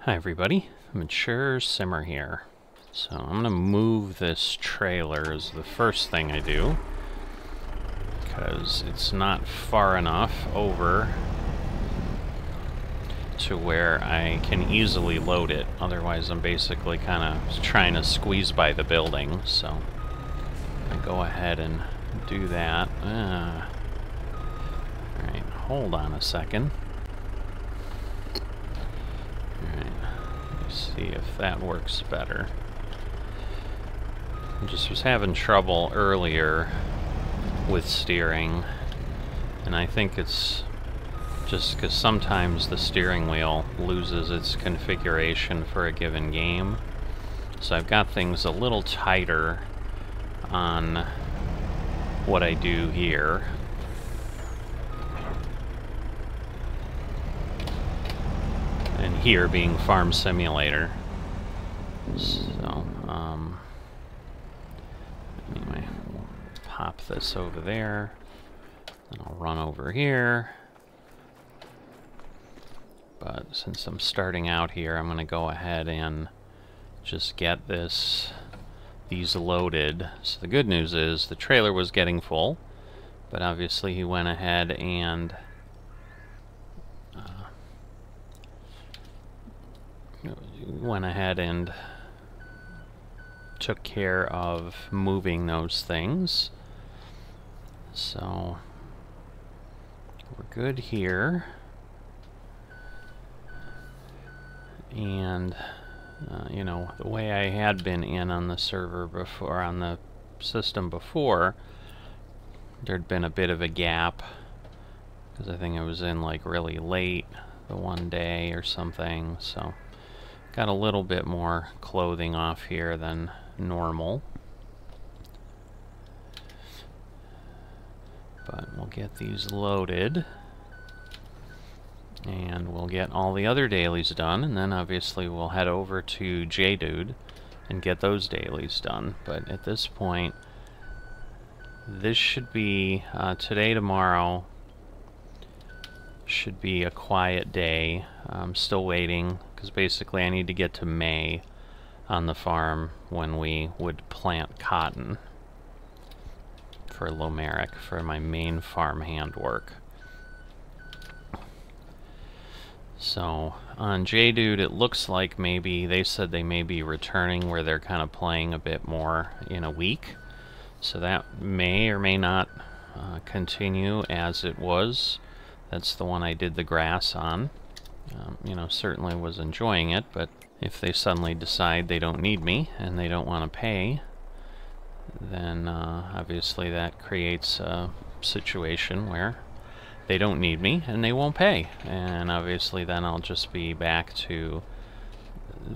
Hi everybody, Mature Simmer here. So I'm going to move this trailer as the first thing I do, because it's not far enough over to where I can easily load it. Otherwise I'm basically kind of trying to squeeze by the building, so I go ahead and do that. Alright, hold on a second. See if that works better. I just was having trouble earlier with steering, and I think it's just because sometimes the steering wheel loses its configuration for a given game. So I've got things a little tighter on what I do here. And here being Farm Simulator. So, anyway, we'll pop this over there, and I'll run over here. But since I'm starting out here, I'm going to go ahead and just get these loaded. So the good news is the trailer was getting full, but obviously he went ahead and took care of moving those things. So we're good here. And you know, the way I had been in on the server before, on the system before, there'd been a bit of a gap because I think I was in like really late the one day or something, so got a little bit more clothing off here than normal. But we'll get these loaded, and we'll get all the other dailies done, and then obviously we'll head over to J-Dude and get those dailies done. But at this point, this should be, today, tomorrow, should be a quiet day. I'm still waiting, because basically I need to get to May on the farm when we would plant cotton for Lomeric, for my main farm handwork. So on J-Dude it looks like maybe, they said they may be returning where they're kind of playing a bit more in a week. So that may or may not continue as it was. That's the one I did the grass on. You know, certainly was enjoying it, but if they suddenly decide they don't need me and they don't want to pay, then obviously that creates a situation where they don't need me and they won't pay. And obviously then I'll just be back to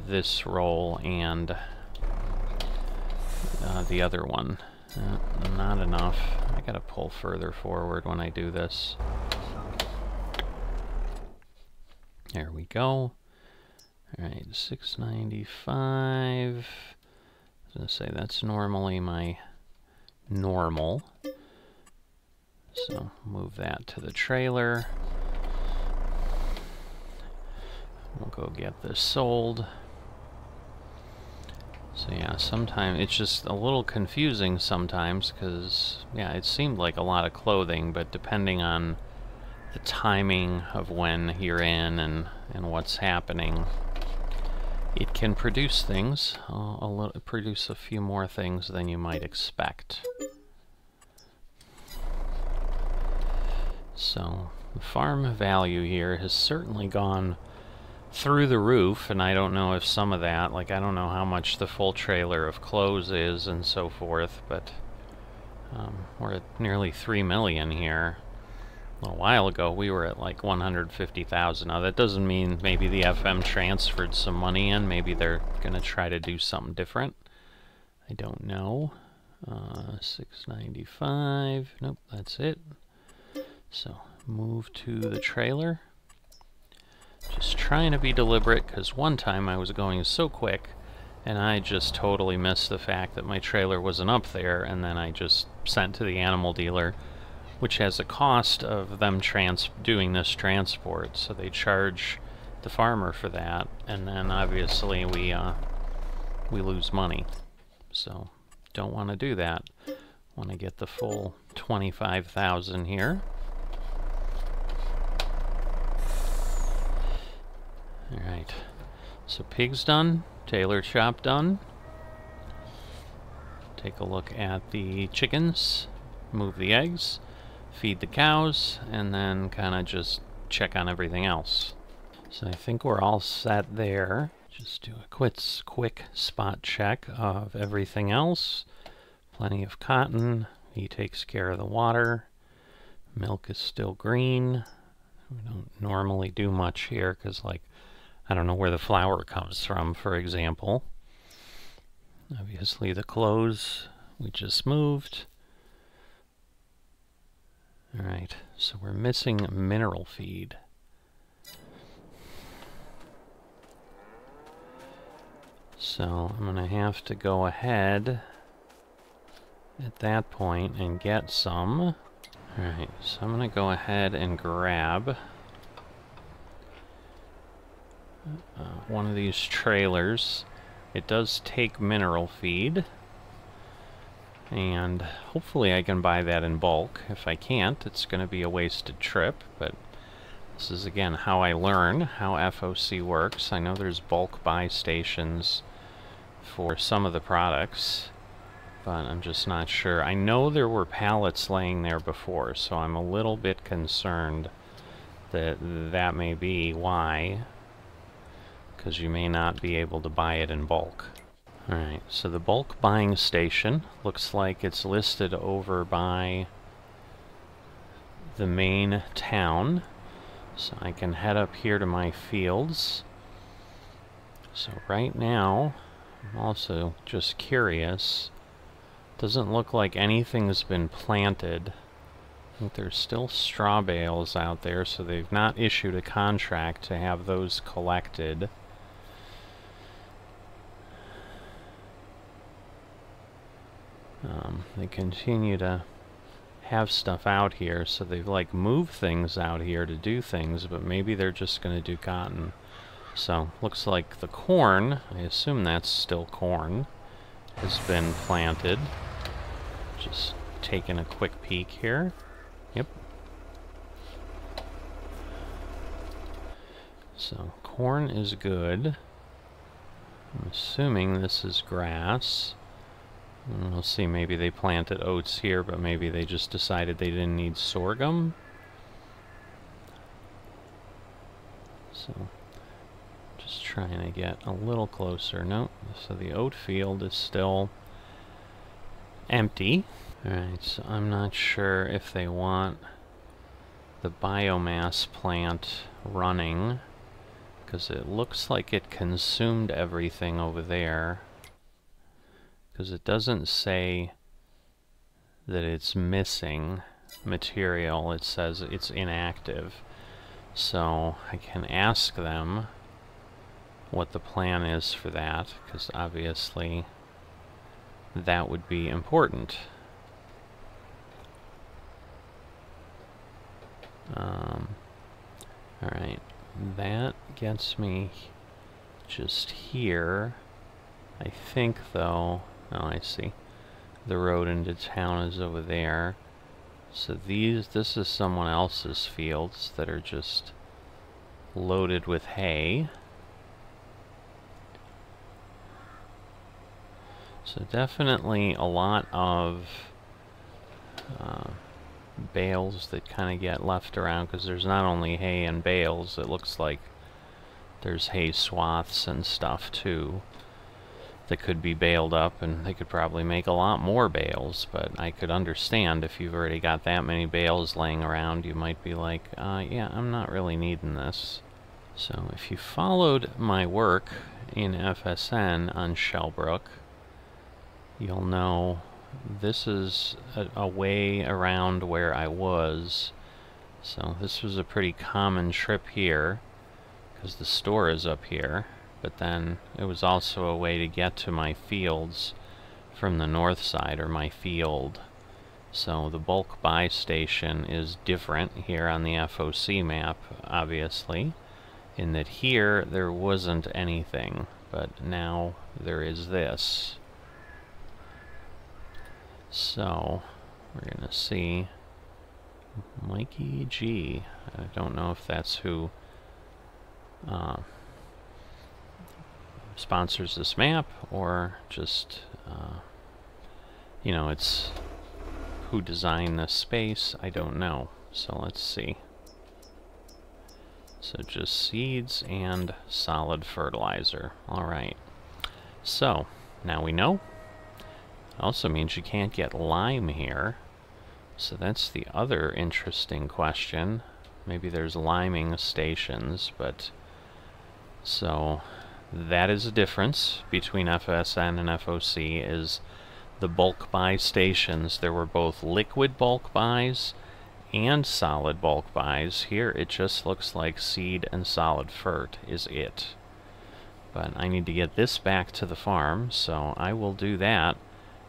this role and the other one. Not enough. I gotta pull further forward when I do this. There we go. Alright, 695. I was going to say that's normally my normal. So move that to the trailer. We'll go get this sold. So yeah, sometimes it's just a little confusing sometimes, because yeah, it seemed like a lot of clothing, but depending on the timing of when you're in and what's happening, it can produce things, produce a few more things than you might expect. So the farm value here has certainly gone through the roof, and I don't know if some of that, like I don't know how much the full trailer of clothes is and so forth, but we're at nearly 3 million here. A little while ago we were at like 150,000. Now that doesn't mean maybe the FM transferred some money in. Maybe they're gonna try to do something different. I don't know. 695. Nope, that's it. So move to the trailer. Just trying to be deliberate, because one time I was going so quick and I just totally missed the fact that my trailer wasn't up there, and then I just sent to the animal dealer, which has a cost of them doing this transport. So they charge the farmer for that, and then obviously we lose money. So don't want to do that. Want to get the full 25,000 here. Alright, so pig's done, tailor shop done. Take a look at the chickens, move the eggs, feed the cows, and then kind of just check on everything else. So I think we're all set there. Just do a quick spot check of everything else. Plenty of cotton. He takes care of the water. Milk is still green. We don't normally do much here because, like, I don't know where the flour comes from, for example. Obviously the clothes we just moved. Alright, so we're missing mineral feed. So I'm going to have to go ahead at that point and get some. Alright, so I'm going to go ahead and grab one of these trailers. It does take mineral feed, and hopefully I can buy that in bulk. If I can't, it's going to be a wasted trip, but this is again how I learn how FOC works. I know there's bulk buy stations for some of the products, but I'm just not sure. I know there were pallets laying there before, so I'm a little bit concerned that that may be why, because you may not be able to buy it in bulk. Alright, so the bulk buying station looks like it's listed over by the main town. So I can head up here to my fields. So right now, I'm also just curious. Doesn't look like anything's been planted. I think there's still straw bales out there, so they've not issued a contract to have those collected. They continue to have stuff out here, so they've like moved things out here to do things, but maybe they're just going to do cotton. So looks like the corn, I assume that's still corn, has been planted. Just taking a quick peek here. Yep. So corn is good. I'm assuming this is grass. We'll see, maybe they planted oats here, but maybe they just decided they didn't need sorghum. So, just trying to get a little closer. Nope, so the oat field is still empty. Alright, so I'm not sure if they want the biomass plant running, because it looks like it consumed everything over there. Because it doesn't say that it's missing material, it says it's inactive. So I can ask them what the plan is for that, because obviously that would be important. Alright, that gets me just here. I think though, oh, I see. The road into town is over there. So this is someone else's fields that are just loaded with hay. So definitely a lot of bales that kind of get left around, because there's not only hay and bales, it looks like there's hay swaths and stuff too that could be baled up, and they could probably make a lot more bales, but I could understand if you've already got that many bales laying around, you might be like, yeah, I'm not really needing this. So if you followed my work in FSN on Shellbrook, you'll know this is a way around where I was. So this was a pretty common trip here, because the store is up here. But then it was also a way to get to my fields from the north side, or my field. So the bulk buy station is different here on the FOC map, obviously. in that here there wasn't anything, but now there is this. So we're gonna see Mikey G. I don't know if that's who sponsors this map, or just you know, it's who designed this space. I don't know. So let's see. So just seeds and solid fertilizer. Alright. So, now we know. Also means you can't get lime here. So that's the other interesting question. Maybe there's liming stations, but... So, that is a difference between FSN and FOC, is the bulk buy stations. There were both liquid bulk buys and solid bulk buys. Here it just looks like seed and solid fert is it. But I need to get this back to the farm, so I will do that.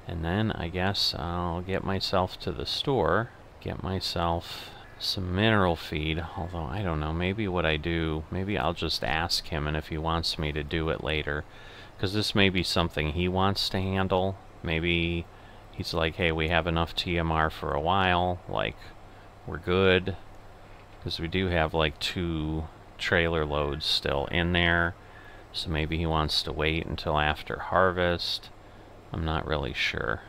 And then I guess I'll get myself to the store, get myself some mineral feed. Although, I don't know, maybe what I do, maybe I'll just ask him, and if he wants me to do it later. Because this may be something he wants to handle. Maybe he's like, hey, we have enough TMR for a while, like, we're good. Because we do have like 2 trailer loads still in there. So maybe he wants to wait until after harvest. I'm not really sure.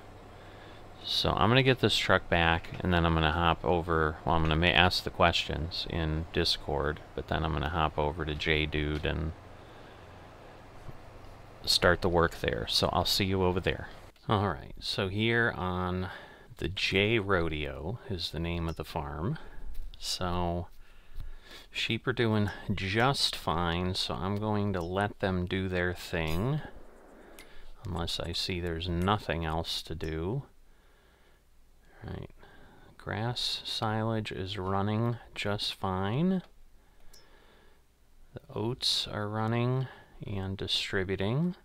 So I'm going to get this truck back, and then I'm going to hop over, well, I'm going to ask the questions in Discord, but then I'm going to hop over to JDude and start the work there. So I'll see you over there. Alright, so here on the J Rodeo is the name of the farm. So sheep are doing just fine, so I'm going to let them do their thing. Unless I see there's nothing else to do. Right. Grass silage is running just fine. The oats are running and distributing.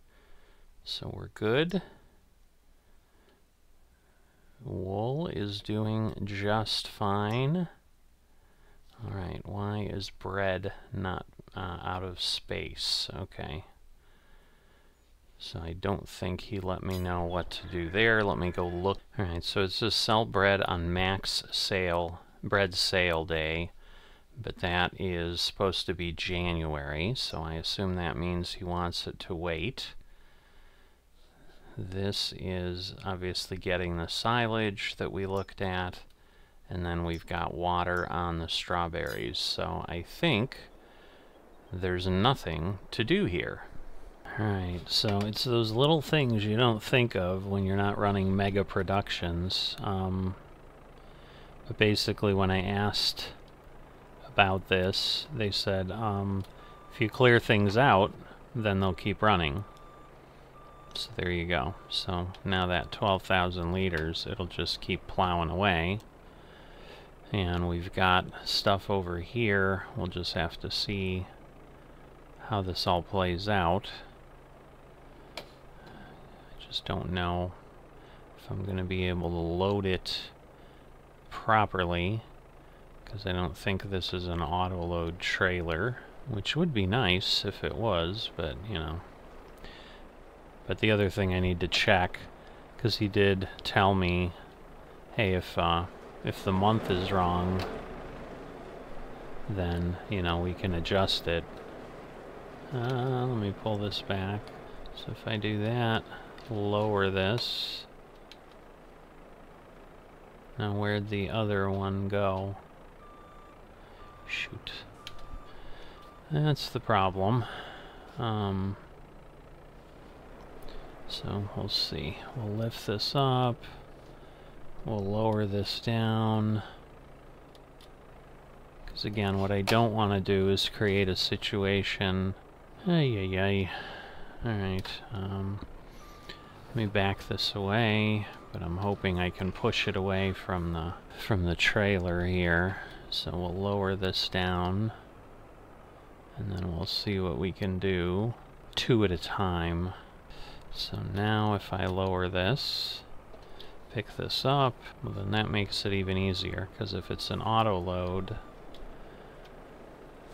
So we're good. Wool is doing just fine. Alright, why is bread not out of space? Okay. So I don't think he let me know what to do there. Let me go look. Alright, so it says sell bread on max sale, bread sale day. But that is supposed to be January, so I assume that means he wants it to wait. This is obviously getting the silage that we looked at, and then we've got water on the strawberries. So I think there's nothing to do here. Alright, so it's those little things you don't think of when you're not running mega productions. But basically when I asked about this, they said if you clear things out, then they'll keep running. So there you go. So now that 12,000 liters, it'll just keep plowing away. And we've got stuff over here. We'll just have to see how this all plays out. I just don't know if I'm going to be able to load it properly, because I don't think this is an auto-load trailer, which would be nice if it was, but, you know. But the other thing I need to check, because he did tell me, hey, if the month is wrong, then, you know, we can adjust it. Let me pull this back. So if I do that, lower this. Now where'd the other one go? Shoot. That's the problem. So we'll see. We'll lift this up. We'll lower this down. Because again, what I don't want to do is create a situation. Alright. Let me back this away, but I'm hoping I can push it away from the trailer here. So we'll lower this down, and then we'll see what we can do, 2 at a time. So now if I lower this, pick this up, well then that makes it even easier, because if it's an auto load,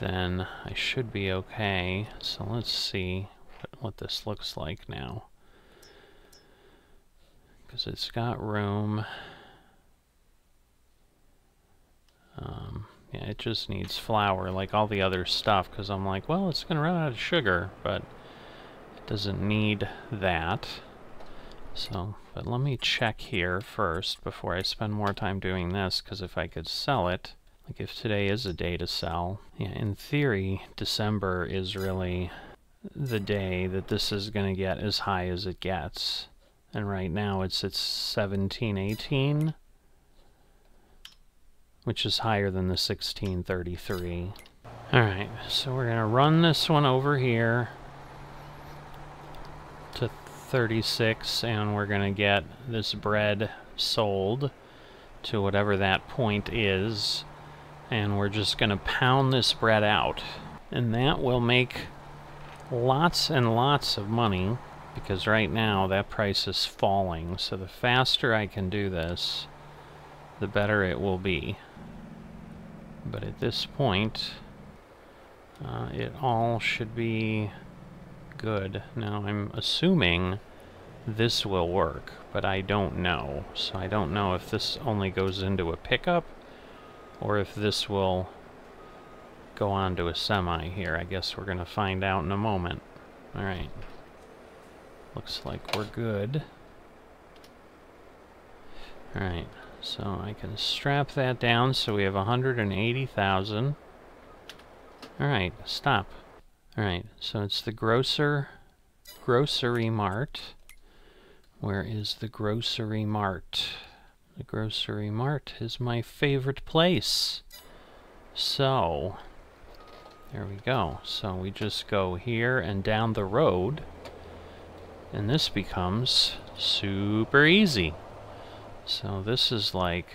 then I should be okay. So let's see what this looks like now. Because it's got room. Yeah, it just needs flour like all the other stuff, because I'm like, well, it's going to run out of sugar, but it doesn't need that. So, but let me check here first before I spend more time doing this, because if I could sell it, like if today is a day to sell, yeah, in theory, December is really the day that this is going to get as high as it gets. And right now it's at 17, 18. Which is higher than the 1633. Alright, so we're going to run this one over here to 36, and we're going to get this bread sold to whatever that point is, and we're just going to pound this bread out. And that will make lots and lots of money, because right now that price is falling, so the faster I can do this, the better it will be. But at this point, it all should be good. Now, I'm assuming this will work, but I don't know. So I don't know if this only goes into a pickup, or if this will go on to a semi here. I guess we're going to find out in a moment. Alright. Looks like we're good. Alright. So I can strap that down so we have 180,000. Alright, stop. Alright, so it's the grocery mart. Where is the grocery mart? The grocery mart is my favorite place. So, there we go. So we just go here and down the road, and this becomes super easy. So this is like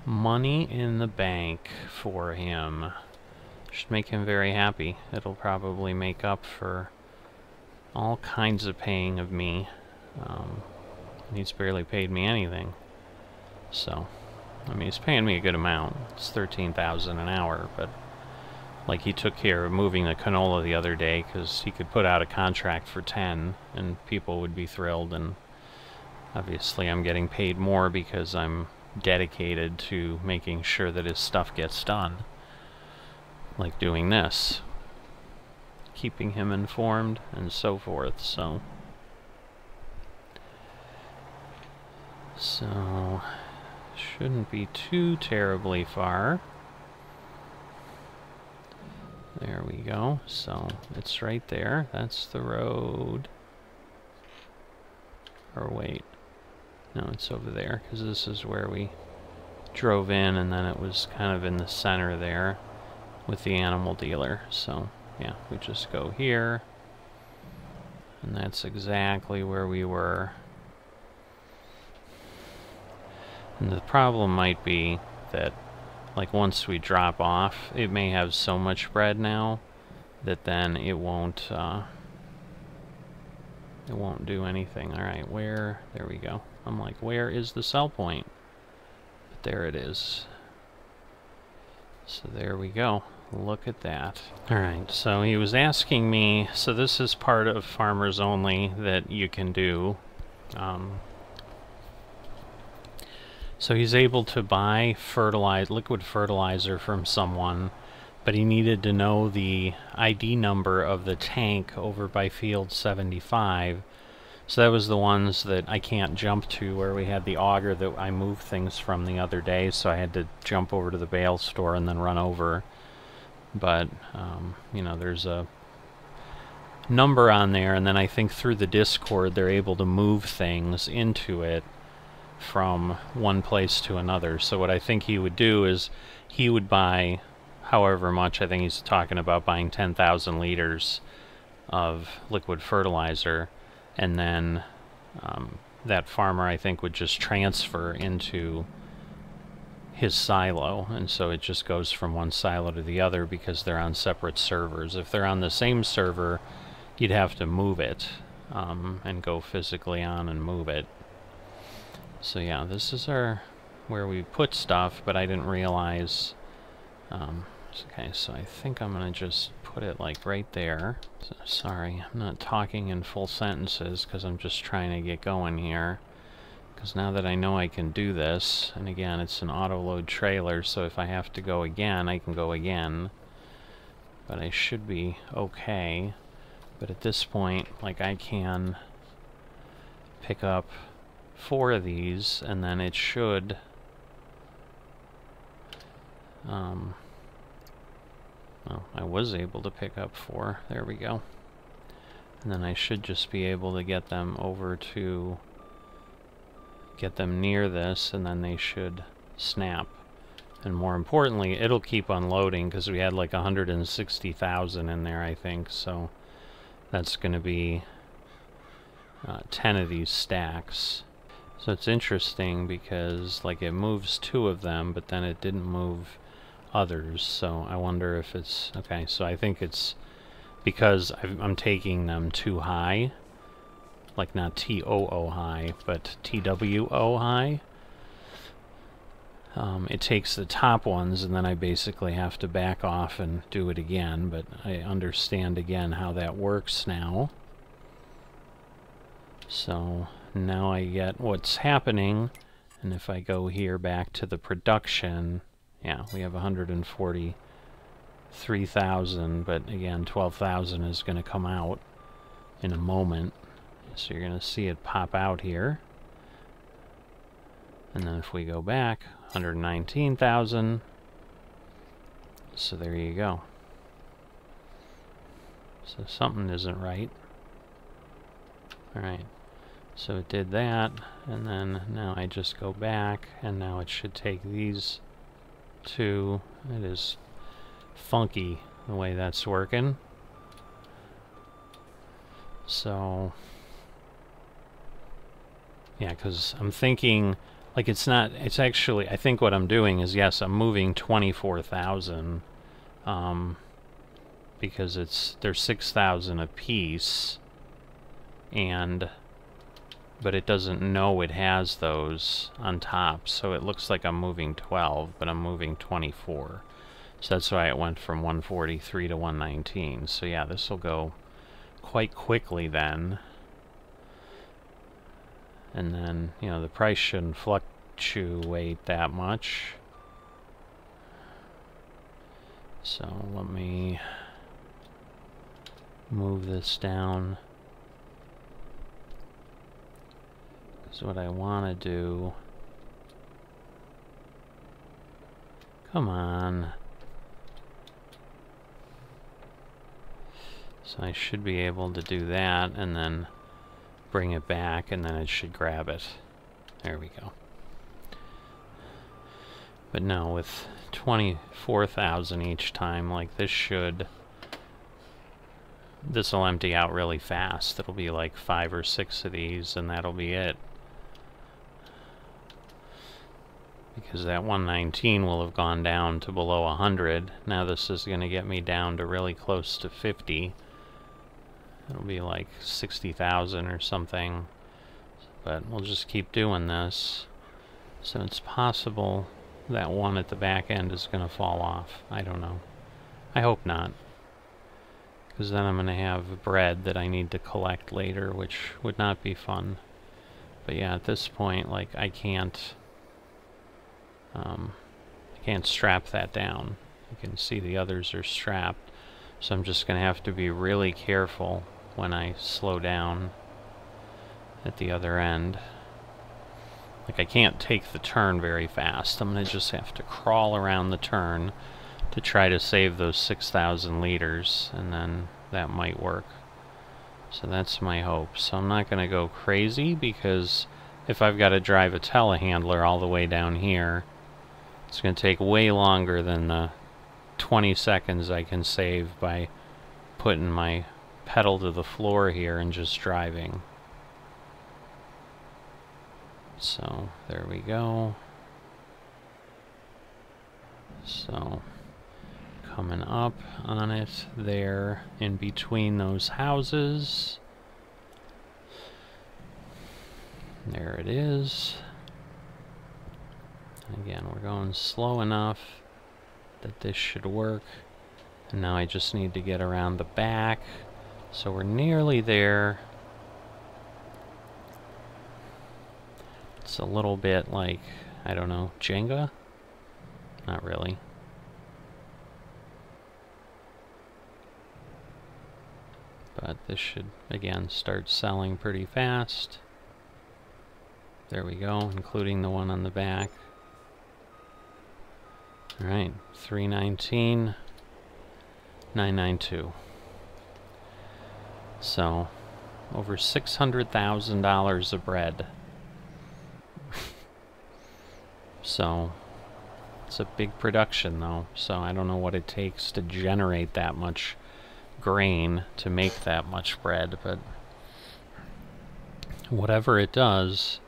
money in the bank for him. Should make him very happy. It'll probably make up for all kinds of paying of me. He's barely paid me anything. So, I mean, he's paying me a good amount. It's $13,000 an hour, but like he took care of moving the canola the other day because he could put out a contract for 10 and people would be thrilled, and obviously I'm getting paid more because I'm dedicated to making sure that his stuff gets done. Like doing this. Keeping him informed and so forth, so shouldn't be too terribly far. There we go. So it's right there. That's the road. Or wait. No, it's over there, because this is where we drove in, and then it was kind of in the center there with the animal dealer. So, yeah, we just go here, and that's exactly where we were. And the problem might be that, like, once we drop off, it may have so much bread now that then it won't do anything. Alright, where? There we go. I'm like, where is the sell point? But there it is. So there we go. Look at that. Alright, so he was asking me, so this is part of Farmers Only that you can do. So he's able to buy liquid fertilizer from someone, but he needed to know the ID number of the tank over by field 75. So that was the ones that I can't jump to, where we had the auger that I moved things from the other day, so I had to jump over to the bale store and then run over. But, you know, there's a number on there, and then I think through the Discord they're able to move things into it from one place to another. So what I think he would do is he would buy however much, I think he's talking about buying 10,000 liters of liquid fertilizer, and then that farmer, I think, would just transfer into his silo, and so it just goes from one silo to the other because they're on separate servers. If they're on the same server, you'd have to move it and go physically on and move it. So yeah, this is where we put stuff, but I didn't realize Okay, so I think I'm gonna just put it like right there. So, sorry, I'm not talking in full sentences because I'm just trying to get going here. Because now that I know I can do this, and again, it's an auto-load trailer, so if I have to go again, I can go again. But I should be okay. But at this point, like, I can pick up 4 of these, and then it should... well, I was able to pick up 4. There we go. And then I should just be able to get them over to... get them near this, and then they should snap. And more importantly, it'll keep unloading, because we had like 160,000 in there, I think, so that's going to be 10 of these stacks. So it's interesting because like it moves 2 of them, but then it didn't move others, so I wonder if it's... okay, so I think it's because I'm taking them too high, like not TOO high, but TWO high. It takes the top ones, and then I basically have to back off and do it again, but I understand again how that works now. So now I get what's happening, and if I go here back to the production, yeah, we have 143,000, but again, 12,000 is going to come out in a moment. So you're going to see it pop out here. And then if we go back, 119,000. So there you go. So something isn't right. Alright. So it did that, and then now I just go back, and now it should take these 2. It is funky the way that's working. So... yeah, because I'm thinking, like, it's not, it's actually, I think what I'm doing is, yes, I'm moving 24,000, because they're 6,000 a piece, but it doesn't know it has those on top, so it looks like I'm moving 12, but I'm moving 24. So that's why it went from 143 to 119. So yeah, this will go quite quickly then. And then, you know, the price shouldn't fluctuate that much. So let me move this down. Because what I want to do... come on. So I should be able to do that, and then bring it back, and then it should grab it. There we go. But no, with 24,000 each time, like this'll empty out really fast. It'll be like 5 or 6 of these, and that'll be it. Because that 119 will have gone down to below 100. Now this is going to get me down to really close to 50. It'll be like 60,000 or something. But we'll just keep doing this. So it's possible that one at the back end is going to fall off. I don't know. I hope not. Because then I'm going to have bread that I need to collect later, which would not be fun. But yeah, at this point, like, I can't strap that down. You can see the others are strapped. So I'm just going to have to be really careful when I slow down at the other end. Like, I can't take the turn very fast. I'm going to just have to crawl around the turn to try to save those 6,000 liters, and then that might work. So that's my hope. So I'm not going to go crazy, because if I've got to drive a telehandler all the way down here, it's going to take way longer than the 20 seconds I can save by putting my pedal to the floor here and just driving. So there we go. So coming up on it there in between those houses. There it is. Again, we're going slow enough that this should work. And now I just need to get around the back. So we're nearly there. It's a little bit like, I don't know, Jenga? Not really. But this should, again, start selling pretty fast. There we go, including the one on the back. Alright, 319, 992. So, over $600,000 of bread. So, it's a big production though, so I don't know what it takes to generate that much grain to make that much bread, but whatever it does,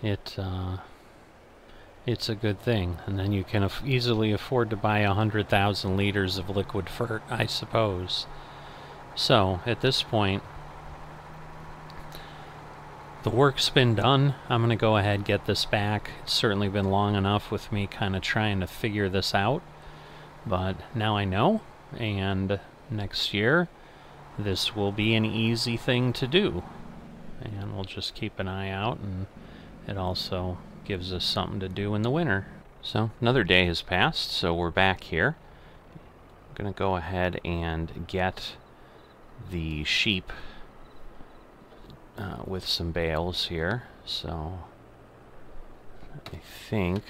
it's a good thing. And then you can easily afford to buy 100,000 liters of liquid fert, I suppose. So, at this point, the work's been done. I'm going to go ahead and get this back. It's certainly been long enough with me kind of trying to figure this out. But now I know, and next year, this will be an easy thing to do. And we'll just keep an eye out, and it also gives us something to do in the winter. So, another day has passed, so we're back here. I'm going to go ahead and get the sheep with some bales here, so I think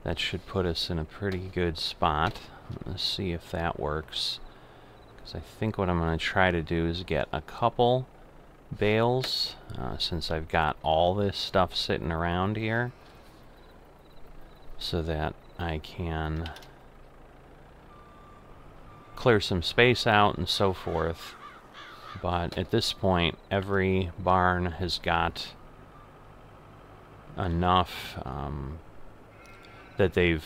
that should put us in a pretty good spot. Let's see if that works, because I think what I'm going to try to do is get a couple bales, since I've got all this stuff sitting around here, so that I can clear some space out and so forth. But at this point, every barn has got enough that they've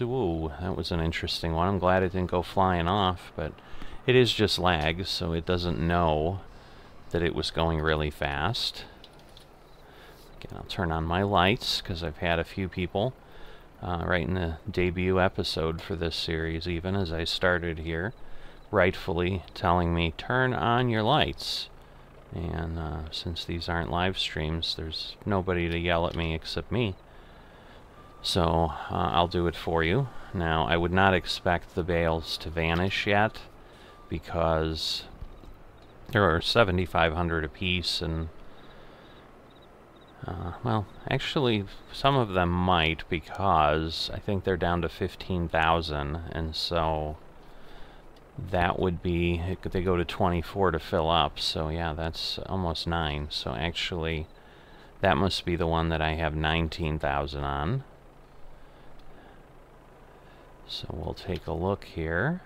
ooh, that was an interesting one. I'm glad it didn't go flying off, but it is just lag, so it doesn't know that it was going really fast. Again, I'll turn on my lights, because I've had a few people right in the debut episode for this series, even as I started here, rightfully telling me, turn on your lights. And since these aren't live streams, there's nobody to yell at me except me. So I'll do it for you. Now, I would not expect the bales to vanish yet, because there are 7,500 apiece, and well, actually, some of them might, because I think they're down to 15,000, and so that would be, they go to 24 to fill up, so yeah, that's almost 9. So actually, that must be the one that I have 19,000 on. So we'll take a look here.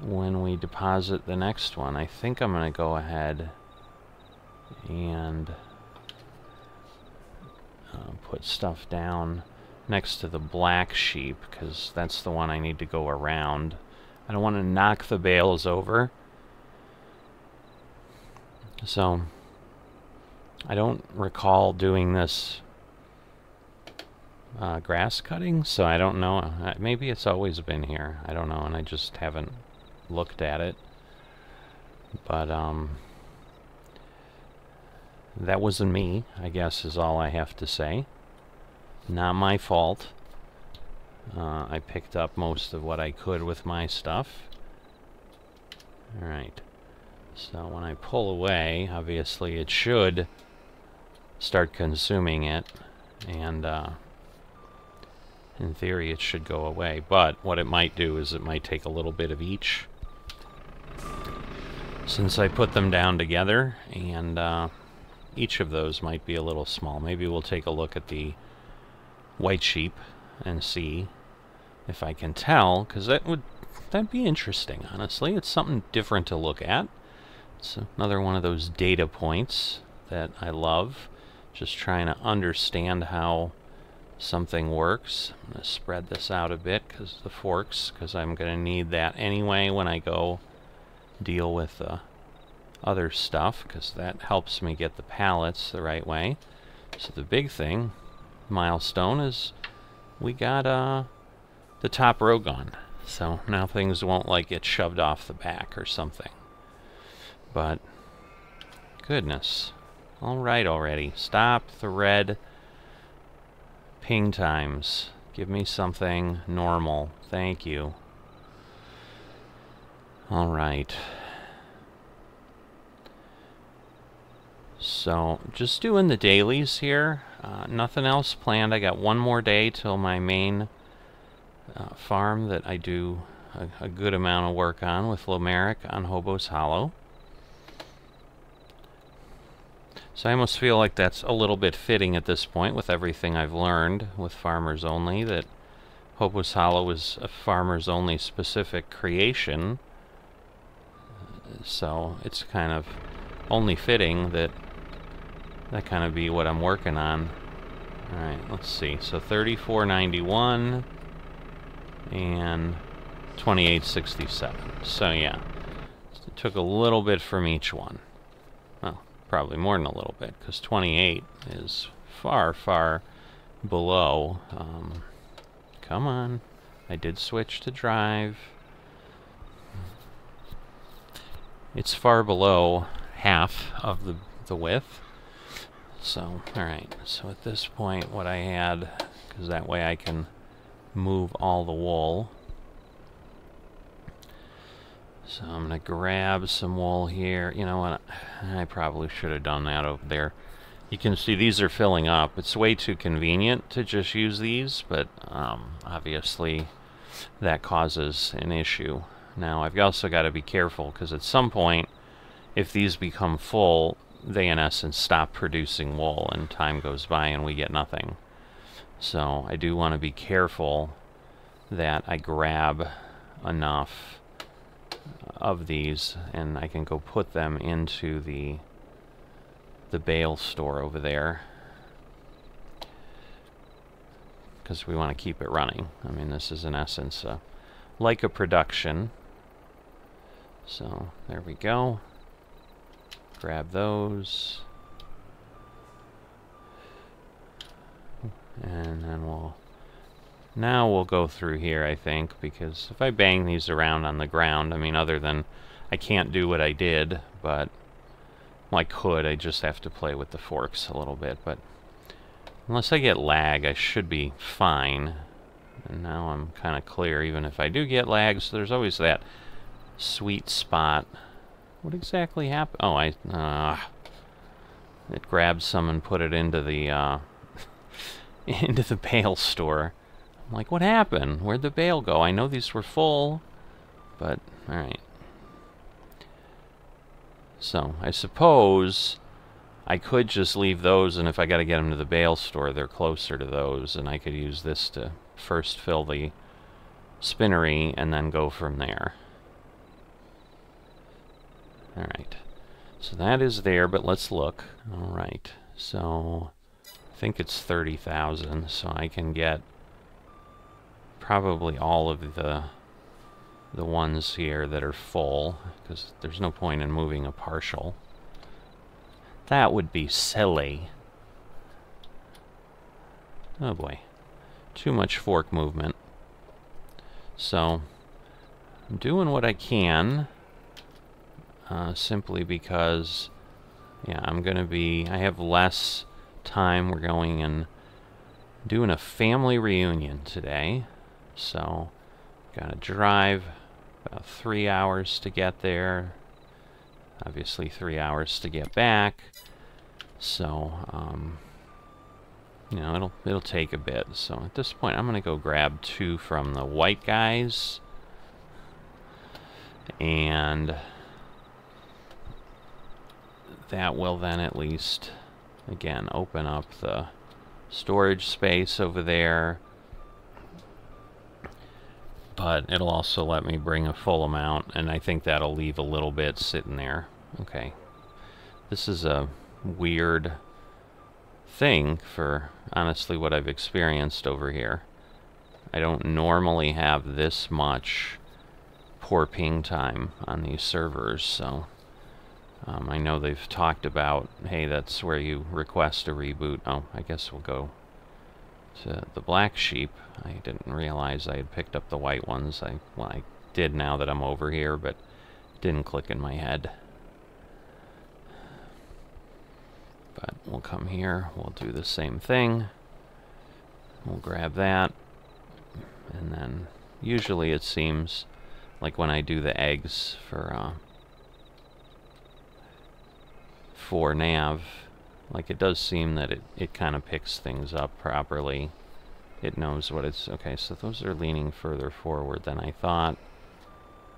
When we deposit the next one, I think I'm going to go ahead and put stuff down next to the black sheep, because that's the one I need to go around. I don't want to knock the bales over. So, I don't recall doing this grass cutting, so I don't know. Maybe it's always been here. I don't know, and I just haven't looked at it. But, that wasn't me, I guess, is all I have to say. Not my fault. I picked up most of what I could with my stuff. Alright. So when I pull away, obviously it should start consuming it, and in theory it should go away. But what it might do is it might take a little bit of each, since I put them down together, and each of those might be a little small. Maybe we'll take a look at the white sheep and see if I can tell, because that'd be interesting, honestly. It's something different to look at. It's another one of those data points that I love, just trying to understand how something works. I'm going to spread this out a bit, because the forks, because I'm going to need that anyway when I go deal with the other stuff, because that helps me get the pallets the right way. So the big thing, milestone, is we got the top row gone. So now things won't like get shoved off the back or something. But goodness. Alright already. Stop the red ping times. Give me something normal. Thank you. Alright. So, just doing the dailies here. Nothing else planned. I got one more day till my main farm that I do a good amount of work on with Lomeric on Hobo's Hollow. So I almost feel like that's a little bit fitting at this point with everything I've learned with Farmers Only, that Hobo's Hollow is a Farmers Only specific creation. So it's kind of only fitting that that kind of be what I'm working on. Alright, let's see. So 3491 and 2867. So yeah, it took a little bit from each one. Well, probably more than a little bit, because 28 is far, far below. Come on. I did switch to drive. It's far below half of the width. So, alright. So at this point, what I had, because that way I can move all the wool. So I'm going to grab some wool here. You know what? I probably should have done that over there. You can see these are filling up. It's way too convenient to just use these, but obviously that causes an issue. Now I've also got to be careful, because at some point, if these become full, they in essence stop producing wool and time goes by and we get nothing. So I do want to be careful that I grab enough of these and I can go put them into the bale store over there, because we want to keep it running. I mean, this is in essence like a production. So there we go. Grab those. And then we'll go through here, I think, because if I bang these around on the ground, I mean, other than I can't do what I did, but well, I could, I just have to play with the forks a little bit, but unless I get lag, I should be fine. And now I'm kind of clear, even if I do get lag, so there's always that sweet spot. What exactly happened? Oh, it grabbed some and put it into the into the bale store. I'm like, what happened? Where'd the bale go? I know these were full, but alright. So, I suppose I could just leave those, and if I gotta get them to the bale store, they're closer to those, and I could use this to first fill the spinnery and then go from there. Alright. So that is there, but let's look. Alright. So I think it's 30,000, so I can get probably all of the ones here that are full, because there's no point in moving a partial. That would be silly. Oh boy. Too much fork movement. So I'm doing what I can, simply because, yeah, I have less time. We're going and doing a family reunion today, so gotta drive about 3 hours to get there, obviously 3 hours to get back, so you know, it'll take a bit. So at this point I'm gonna go grab 2 from the white guys, and that will then at least, again, open up the storage space over there, but it'll also let me bring a full amount, and I think that'll leave a little bit sitting there. Okay. This is a weird thing for, honestly, what I've experienced over here. I don't normally have this much poor ping time on these servers, so I know they've talked about, hey, that's where you request a reboot. Oh, I guess we'll go to the black sheep. I didn't realize I had picked up the white ones. Well, I did now that I'm over here, but it didn't click in my head. But we'll come here, we'll do the same thing. We'll grab that, and then usually it seems like when I do the eggs for Nav, like it does seem that it kind of picks things up properly. It knows what it's... Okay, so those are leaning further forward than I thought.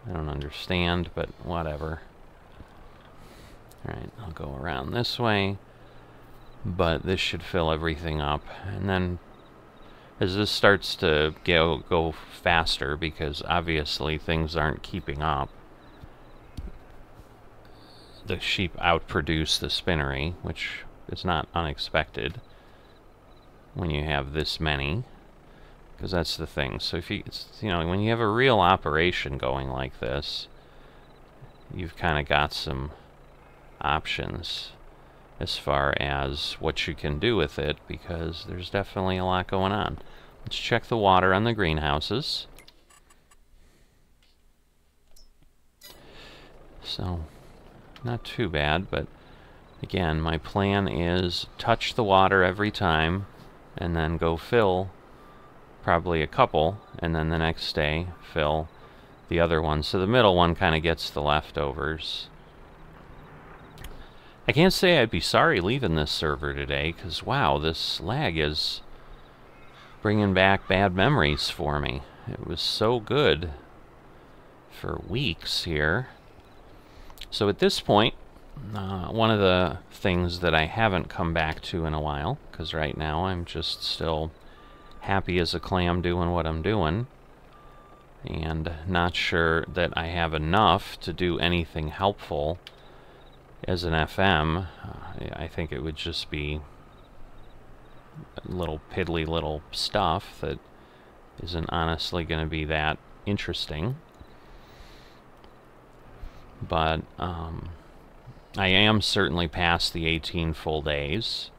I don't understand, but whatever. Alright, I'll go around this way. But this should fill everything up. And then as this starts to go faster, because obviously things aren't keeping up, the sheep outproduce the spinnery, which is not unexpected when you have this many, because that's the thing. So if you know, when you have a real operation going like this, you've kind of got some options as far as what you can do with it, because there's definitely a lot going on. Let's check the water on the greenhouses. So, not too bad, but again, my plan is touch the water every time, and then go fill probably a couple, and then the next day fill the other one. So the middle one kind of gets the leftovers. I can't say I'd be sorry leaving this server today, because wow, this lag is bringing back bad memories for me. It was so good for weeks here. So at this point, one of the things that I haven't come back to in a while, because right now I'm just still happy as a clam doing what I'm doing, and not sure that I have enough to do anything helpful as an FM. I think it would just be little piddly little stuff that isn't honestly going to be that interesting. But I am certainly past the 18 full days.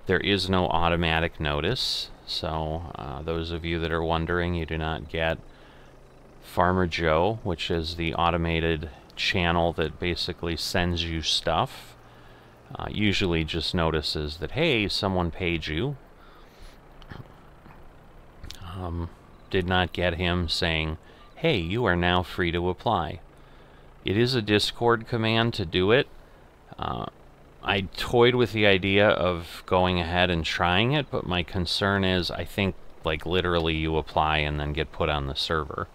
There is no automatic notice, so those of you that are wondering, you do not get Farmer Joe, which is the automated channel that basically sends you stuff. Usually just notices that, hey, someone paid you. Did not get him saying, hey, you are now free to apply. It is a Discord command to do it. I toyed with the idea of going ahead and trying it, but my concern is I think like literally you apply and then get put on the server.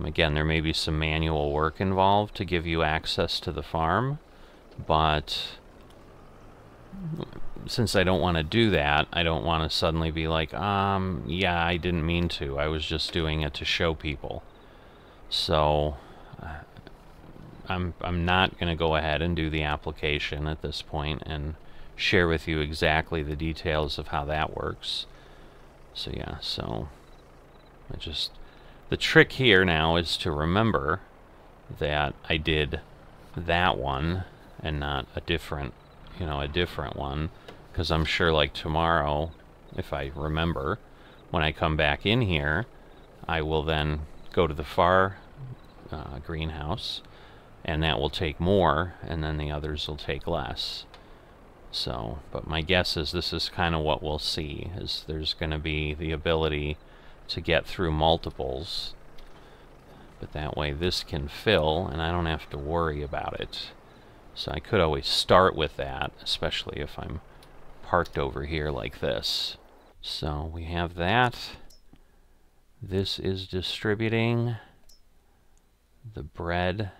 Again, there may be some manual work involved to give you access to the farm, but since I don't want to do that, I don't want to suddenly be like, yeah, I didn't mean to. I was just doing it to show people. So I'm not going to go ahead and do the application at this point and share with you exactly the details of how that works. So yeah, so the trick here now is to remember that I did that one and not a different, a different one, because I'm sure like tomorrow, if I remember, when I come back in here, I will then go to the far greenhouse, and that will take more, and then the others will take less. So, but my guess is this is kind of what we'll see, is there's going to be the ability to get through multiples, but that way this can fill, and I don't have to worry about it. So I could always start with that, especially if I'm parked over here like this. So we have that. This is distributing. The bread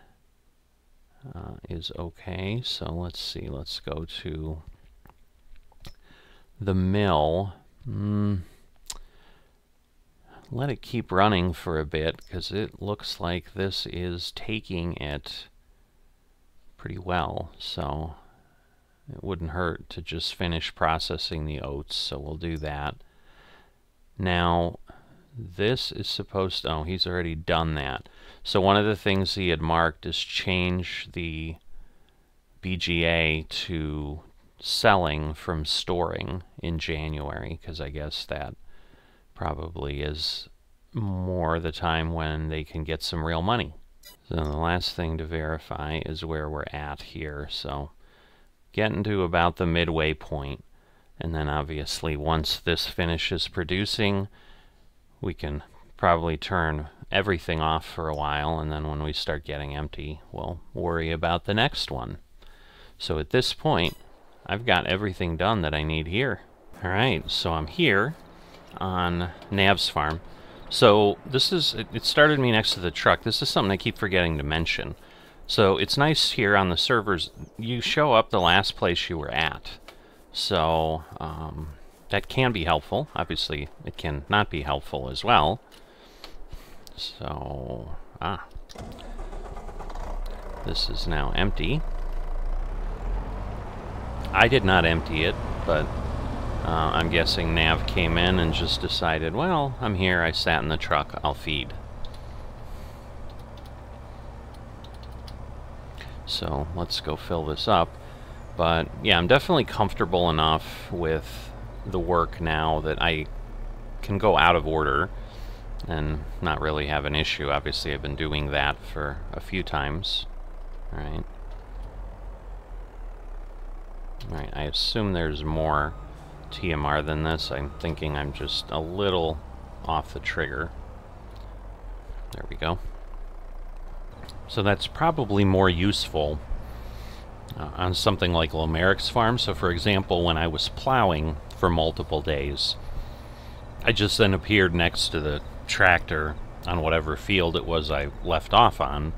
is okay. So let's see. Let's go to the mill. Let it keep running for a bit, because it looks like this is taking it pretty well. So it wouldn't hurt to just finish processing the oats, so we'll do that. Now, this is supposed to... Oh, he's already done that. So one of the things he had marked is change the BGA to selling from storing in January, because I guess that probably is more the time when they can get some real money. So the last thing to verify is where we're at here. So getting to about the midway point, and then obviously once this finishes producing, we can probably turn everything off for a while, and then when we start getting empty, we'll worry about the next one. So at this point, I've got everything done that I need here. Alright, so I'm here on Nav's farm. So this is, it started me next to the truck. This is something I keep forgetting to mention. So it's nice here on the servers, you show up the last place you were at. So that can be helpful. Obviously, it can not be helpful as well. So, this is now empty. I did not empty it, but I'm guessing Nav came in and just decided, well, I'm here, I sat in the truck, I'll feed. So let's go fill this up. But yeah, I'm definitely comfortable enough with the work now that I can go out of order and not really have an issue. Obviously, I've been doing that for a few times. Alright. Alright, I assume there's more TMR than this. I'm thinking I'm just a little off the trigger. There we go. So that's probably more useful on something like Lomeric's farm. So for example, when I was plowing for multiple days, I just then appeared next to the tractor on whatever field it was I left off on.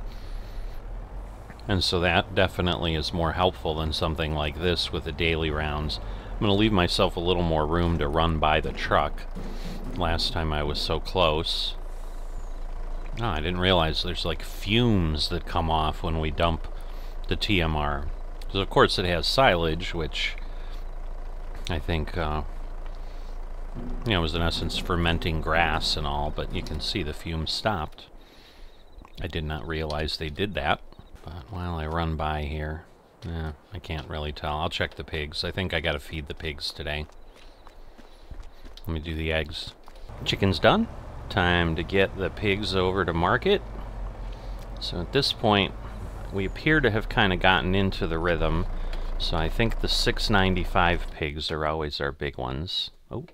And so that definitely is more helpful than something like this with the daily rounds. I'm going to leave myself a little more room to run by the truck. Last time I was so close. Oh, I didn't realize there's like fumes that come off when we dump the TMR. So of course it has silage, which I think, you know, was in essence fermenting grass and all, but you can see the fumes stopped. I did not realize they did that. But while I run by here, I can't really tell. I'll check the pigs. I think I gotta feed the pigs today. Let me do the eggs. Chicken's done. Time to get the pigs over to market. So at this point, we appear to have kind of gotten into the rhythm. So I think the 695 pigs are always our big ones. Oh,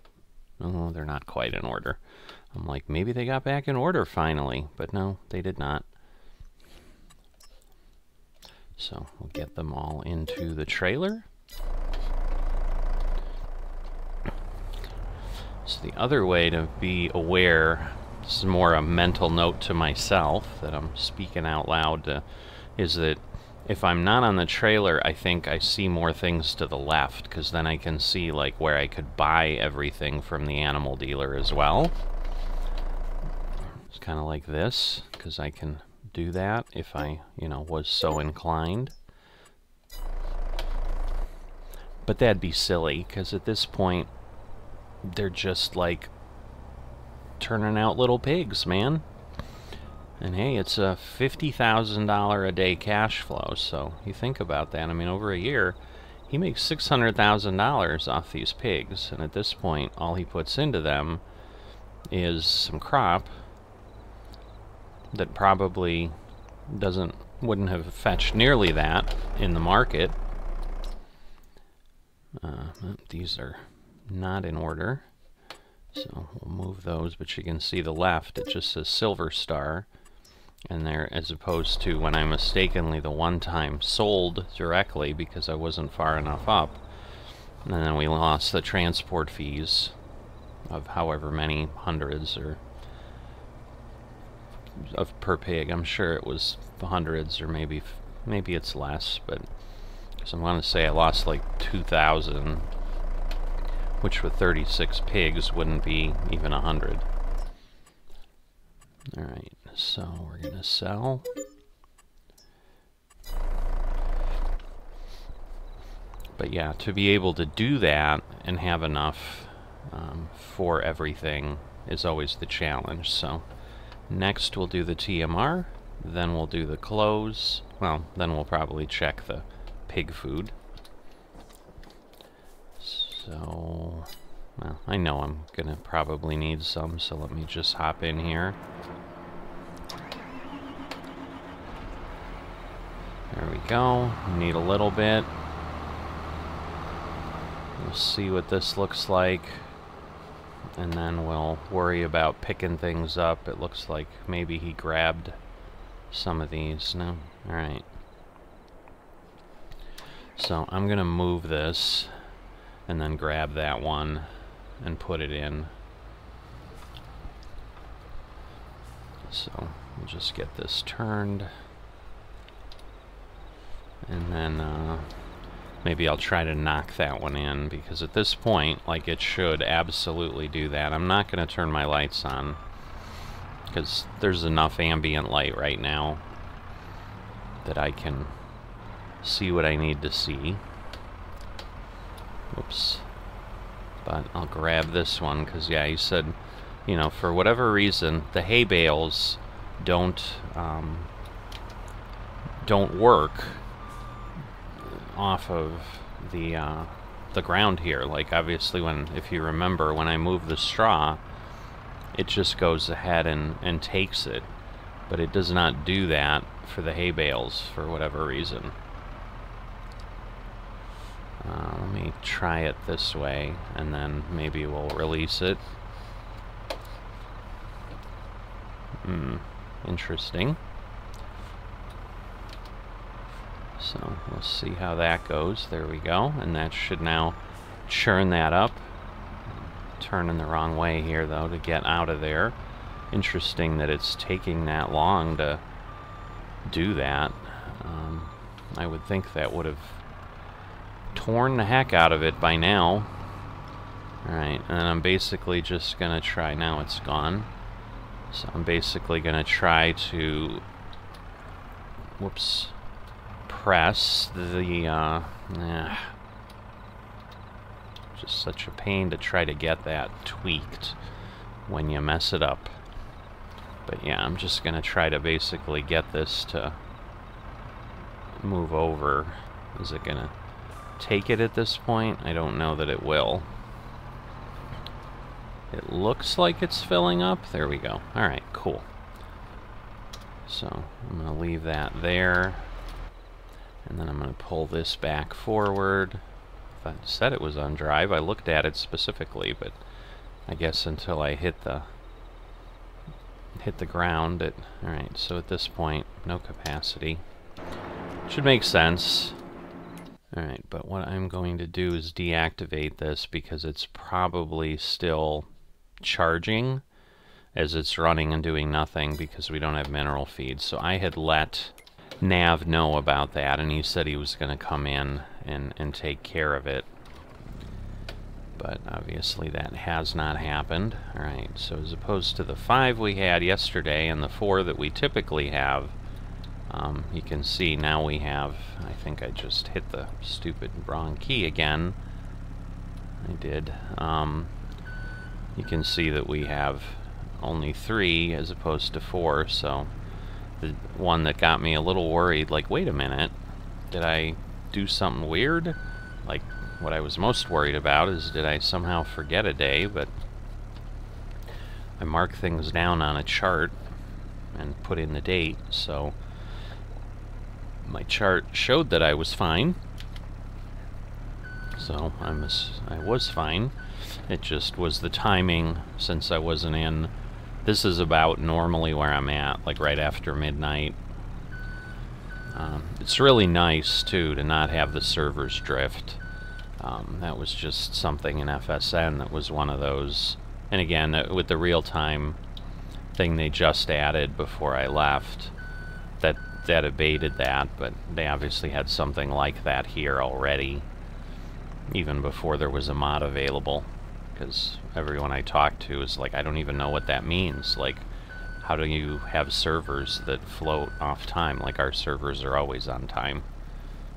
no, they're not quite in order. I'm like, maybe they got back in order finally, but no, they did not. So we'll get them all into the trailer. So the other way to be aware, this is more a mental note to myself that I'm speaking out loud to, is that if I'm not on the trailer, I think I see more things to the left, because then I can see like where I could buy everything from the animal dealer as well. It's kind of like this, because I can do that if I, you know, was so inclined. But that'd be silly, because at this point, they're just like turning out little pigs, man. And hey, it's a $50,000 a day cash flow, so you think about that. I mean, over a year, he makes $600,000 off these pigs, and at this point, all he puts into them is some crop that probably wouldn't have fetched nearly that in the market. These are not in order, so we'll move those, but you can see the left, it just says Silver Star, and there, as opposed to when I mistakenly the one time sold directly because I wasn't far enough up, and then we lost the transport fees of however many hundreds or of per pig. I'm sure it was hundreds, or maybe it's less, but so I want to say I lost like 2,000, which with 36 pigs wouldn't be even 100. Alright, so we're gonna sell. But yeah, to be able to do that and have enough for everything is always the challenge. So next we'll do the TMR, then we'll do the clothes, well, then we'll probably check the pig food. So, well, I know I'm gonna probably need some, so let me just hop in here. There we go. Need a little bit. We'll see what this looks like, and then we'll worry about picking things up. It looks like maybe he grabbed some of these. No? Alright. So I'm gonna move this and then grab that one and put it in. So we'll just get this turned, and then maybe I'll try to knock that one in, because at this point, like, it should absolutely do that. I'm not going to turn my lights on because there's enough ambient light right now that I can see what I need to see. Whoops. But I'll grab this one because, yeah, he said, you know, for whatever reason, the hay bales don't work off of the ground here. Like, obviously, if you remember, when I move the straw, it just goes ahead and takes it, but it does not do that for the hay bales for whatever reason. Let me try it this way, and then maybe we'll release it. Interesting. So we'll see how that goes. There we go. And that should now churn that up. Turning the wrong way here, though, to get out of there. Interesting that it's taking that long to do that. I would think that would have torn the heck out of it by now. Alright, and then I'm basically just going to try... Now it's gone. So I'm basically going to try to... Whoops. Press the... just such a pain to try to get that tweaked when you mess it up. But yeah, I'm just going to try to basically get this to move over. Is it going to take it at this point? I don't know that it will. It looks like it's filling up. There we go. Alright, cool. So I'm going to leave that there. And then I'm going to pull this back forward. I said it was on drive. I looked at it specifically, but I guess until I hit the ground, it... Alright, so at this point, no capacity. Should make sense. Alright, but what I'm going to do is deactivate this because it's probably still charging as it's running and doing nothing because we don't have mineral feed. So I had let Nav know about that, and he said he was going to come in and take care of it. But obviously that has not happened. Alright, so as opposed to the 5 we had yesterday and the 4 that we typically have, you can see now we have... I think I just hit the stupid wrong key again. I did. You can see that we have only 3 as opposed to 4, so the one that got me a little worried, like, wait a minute, did I do something weird? Like, what I was most worried about is, did I somehow forget a day? But I mark things down on a chart and put in the date, so my chart showed that I was fine. So I was fine. It just was the timing, since I wasn't in. This is about normally where I'm at, like right after midnight. It's really nice, too, to not have the servers drift. That was just something in FSN that was one of those. And again, with the real-time thing they just added before I left, that abated that, but they obviously had something like that here already, even before there was a mod available. Because everyone I talked to is like, I don't even know what that means. Like, how do you have servers that float off time? Like, our servers are always on time.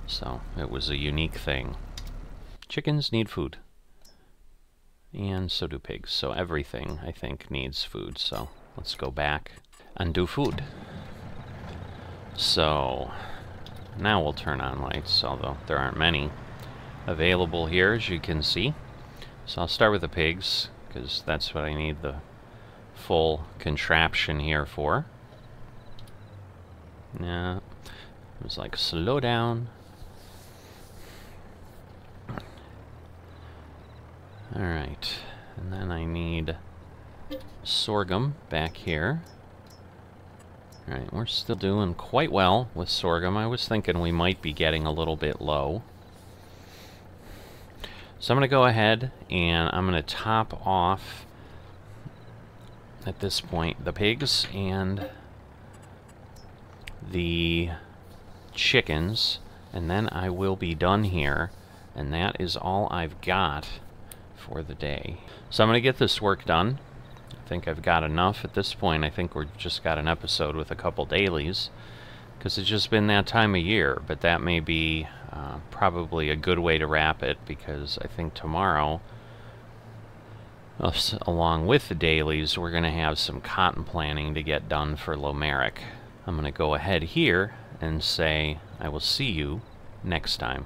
So, it was a unique thing. Chickens need food. And so do pigs. So everything, I think, needs food. So, let's go back and do food. So, now we'll turn on lights, although there aren't many available here, as you can see. So I'll start with the pigs, because that's what I need the full contraption here for. Yeah, it was like, slow down. Alright, and then I need sorghum back here. Alright, we're still doing quite well with sorghum. I was thinking we might be getting a little bit low. So I'm going to go ahead and I'm going to top off, at this point, the pigs and the chickens, and then I will be done here, and that is all I've got for the day. So I'm going to get this work done. I think I've got enough at this point. I think we've just got an episode with a couple dailies, because it's just been that time of year, but that may be probably a good way to wrap it, because I think tomorrow, along with the dailies, we're going to have some cotton planting to get done for Lomeric. I'm going to go ahead here and say I will see you next time.